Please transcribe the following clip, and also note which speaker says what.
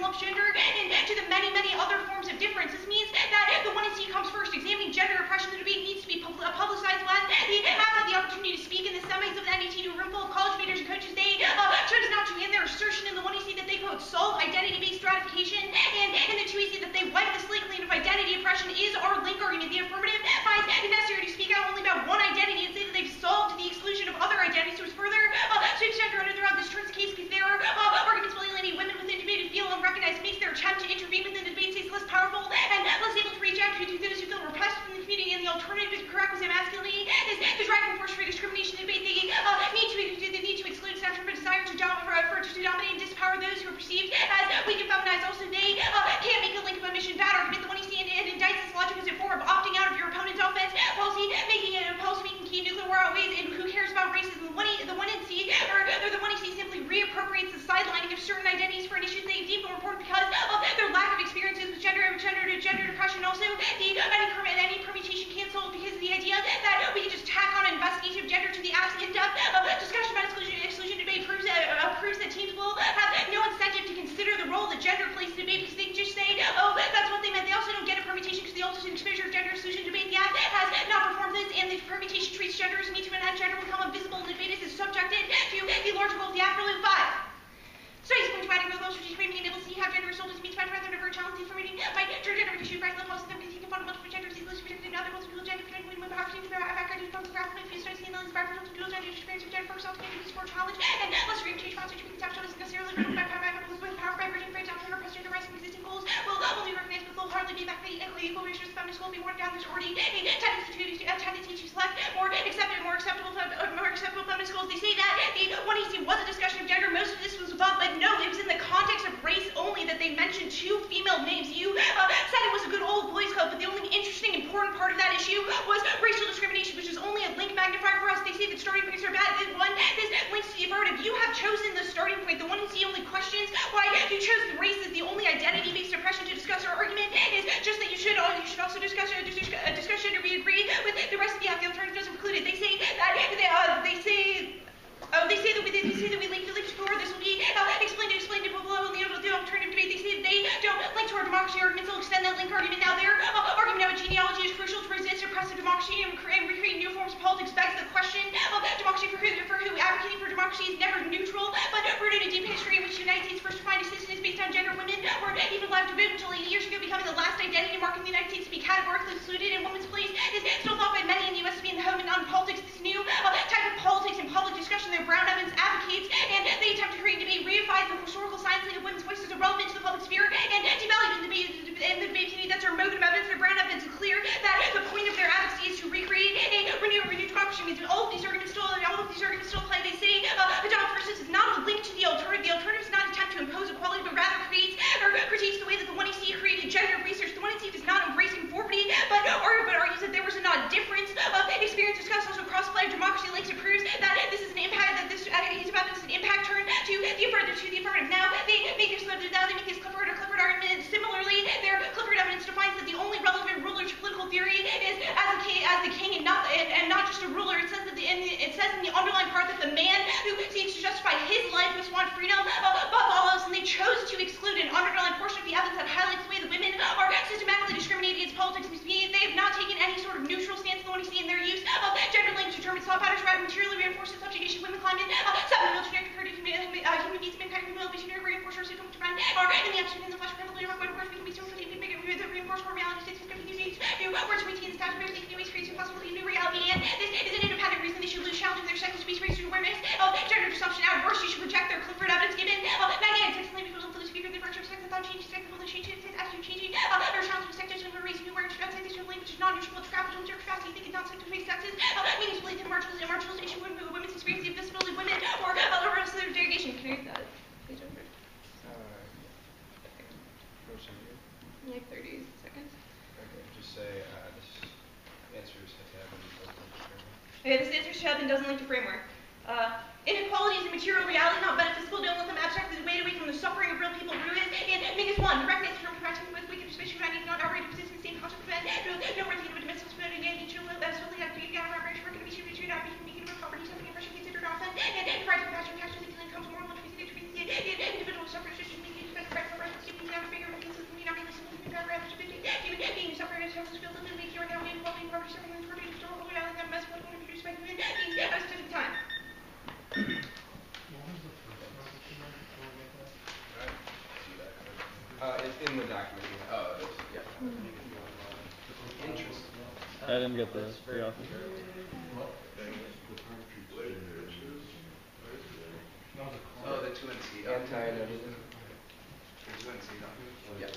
Speaker 1: lumps gender into the many, many other forms of difference. This means that the 1C comes first. Examining gender oppression in the debate needs to be publicized less. They have had the opportunity to speak in the semis of the NET to a room full of college leaders and coaches. They chose not to in their assertion in the 1EC that they, quote, solve identity-based stratification, and in the 2EC that they wipe the slate clean of identity oppression is our link argument. The affirmative finds it necessary to speak out only about one identity and say that they've solved to the exclusion of other identities. So it's further sweeps gender under the rug. This turns the case because their arguments will alienate women within debate who feel unrecognized, makes their attempt to intervene within the debate space less powerful and less able to reach out to those who feel repressed from the community, and the alternative to prerequisite masculinity is the driving force for discrimination in debate. They need to exclude sex from a desire to dominate and dispower those who are perceived as weak and feminized. Also, they can't make a link of omission bad argument. The 1EC and indicts this logic as a form of opting out of your opponent's offense policy, making it a policy-making key nuclear war outweighs, and who cares about racism? The 1EC simply reappropriates the sidelining of certain identities for an issue they deem more important because of their lack of experiences with gender depression. Also, any permutation can't solve because of the idea that we can just tack on an investigation of gender to the in-depth discussion about exclusion debate proves that teams will have no incentive to consider the role that gender plays in debate because they just say, oh, that's what they meant. They also don't get a permutation because the ultimate exposure of gender exclusion debate. The act has not performed this, and the permutation treats gender as a need to enact gender become invisible in debate is subjected to the large goal of the act. Rule 5. Studies point to adding real strategic being able to see how gender is sold as means rather than divert challenge information by gender issue price level policy that can take fundamental for gender equals protected in other rules of dual gender connected with opportunities about background from graphic if you study the analysis of dual gender experience of gender for self community sport challenge and less extreme change process to be conceptual is necessarily driven by power by bridging frames out to oppressing the rising existing goals will only recognize but will hardly be back the equal ratios feminist will be worn down. There's already a tendency to select more acceptable feminist goals. They say that the 1EC was a discussion of gender. Most of this was above, but no, it was in the context of race only that they mentioned two female names. You said it was a good old boys club, but the only interesting, important part of that issue was racial discrimination, which is only a link magnifier for us. They say that starting points are bad. This links to the affirmative. You have chosen the starting point. The 1EC only questions why you chose the race as the only identity-based oppression to discuss. Our argument is just that you should also discuss gender. We agree with the rest of the act. The alternative doesn't include it. They say that they say that we link to core. This will be explained to below the alternative debate. They say that they don't link to our democracy arguments. They'll extend that link argument. Now their argument about genealogy is crucial to resist oppressive democracy and recreate new forms of politics. Begs the question of democracy for who advocating for democracy is never neutral, but rooted in a deep history in which the United States first defined assistance based on gender. Women were even allowed to vote until 8 years ago, becoming the last identity mark in the United States to be categorically excluded. And women's place is still thought by many in the U.S. to be in the home and on politics. This new type of politics and public discussion that Brown Evans advocates, and they attempt to create debate, reifies the historical science of women's voices are relevant to the public sphere, and devalued in the debate community. That's our mode of evidence. For Brown Evans, it's clear that the point of their advocacy is to recreate a renewed democracy. Means all of these arguments still apply. They say adopt versus is not a link to the alternative. The alternative is not an attempt to impose equality, but rather critiques the way that the 1EC created gender research. The 1EC does not embrace conformity, but argues that there was a difference of experience discussed. Also, cross-play of democracy links. It proves that this is an impact. That this he's about this is an impact turn to the affirmative. Now they make this Clifford argument. Similarly, their Clifford evidence defines that the only relevant ruler to political theory is as the king and not just a ruler. It says that it says in the underlying part that the man who seeks to justify his life must want freedom above all else, and they chose to exclude an underlying portion of the evidence that highlights the way that women are systematically discriminated against politics. They have not taken any sort of neutral stance in the 1EC in their use of gender links to determine thought patterns, materially reinforces subjugation, women climate, generic human beings, mankind, generic reinforce our system to find are in the action in the flesh, penalty, of course, we can be so we can make it the reinforce core reality states and communities, words to maintain the status of everything, ways creates impossibility, new reality, and this is an independent reason they should lose challenge of their second speech, raise awareness of gender assumption. At worst, you should reject their Clifford evidence given 99 sex language for the speaker, the virtue of sex, the thought changes, sex, the changes, attitude changing, their challenge of sex, and raise new words, outside this language is non-neutral, it's travel, gender capacity, thinking non-scientific sexes, meanings believed in marginalization, women's experience, the invisibility of women, or other rest of their derogation. Can I read that? Page over. Like 30 seconds.
Speaker 2: Okay, just say this answers have and doesn't link to framework.
Speaker 1: Okay, this answers have and doesn't link to framework. Inequality is a material reality, not metaphysical. Don't let them abstractly wade away from the suffering of real people. Ruin and make us one. Recognize the term protecting with wicked suspicion of not outright persist in the same concept of no words with domestic spending and each other. That's something that we got our rich work to be sure to not making property something impression considered often and pride for passion, passion, comes moral and the individual suffers just making right for rights, giving still living in here now, and walking property, serving the property, store, moving out, that mess, what I'm going to produce my food, I was taking time.
Speaker 2: It's in the document. Oh, it is. Yeah. Interesting.
Speaker 3: I didn't get the offer.
Speaker 2: Oh, the 2 NC. Anti and everything. The 2 NC document. Yeah.